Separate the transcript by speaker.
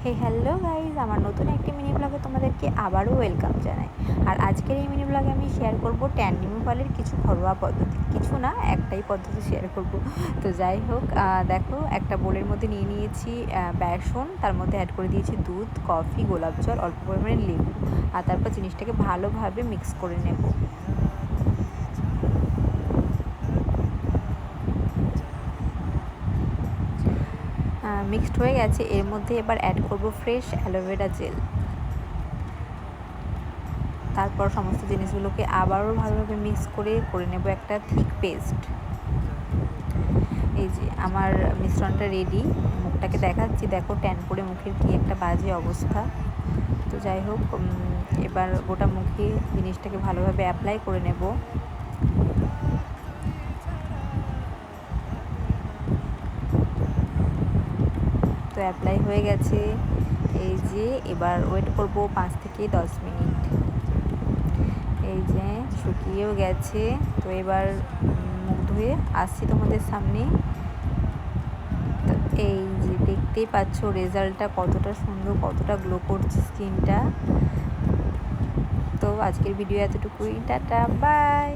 Speaker 1: হে hello guys, আমার নতুন একটি মিনি ব্লগে তোমাদেরকে আবারও ওয়েলকাম জানাই। আর আজকের এই মিনি ব্লগে আমি শেয়ার করব ট্যান রিমুভালের কিছু ঘরোয়া পদ্ধতি। কিছু না, একটাই পদ্ধতি শেয়ার করব। তো যাই হোক, দেখো একটা বোলের মধ্যে নিয়ে নিয়েছি বেসন, তার মধ্যে অ্যাড করে দিয়েছি দুধ, কফি, গোলাপ জল, অল্প পরিমাণে লেবু, আর তারপর জিনিসটাকে ভালোভাবে মিক্স করে নেব। মিক্সড হয়ে গেছে, এর মধ্যে এবার অ্যাড করব ফ্রেশ অ্যালোভেরা জেল। তারপর সমস্ত জিনিসগুলোকে আবারও ভালোভাবে মিক্স করে নেব একটা থিক পেস্ট। এই যে আমার মিশ্রণটা রেডি। মুখটাকে দেখাচ্ছি, দেখো ট্যান পরে মুখের কি একটা বাজে অবস্থা। তো যাই হোক, এবার গোটা মুখে জিনিসটাকে ভালোভাবে অ্যাপ্লাই করে নেব। তো অ্যাপ্লাই হয়ে গেছে। এই যে এবার ওয়েট করব 5 থেকে 10 মিনিট। এই যে শুকিয়েও গেছে। তো এবার মুখ ধুয়ে আসছি তোমাদের সামনে। তো এই যে দেখতেই পাচ্ছ রেজাল্টটা কতটা সুন্দর, কতটা গ্লো করছে স্কিনটা। তো আজকের ভিডিও এতটুকুই, টাটা, বাই।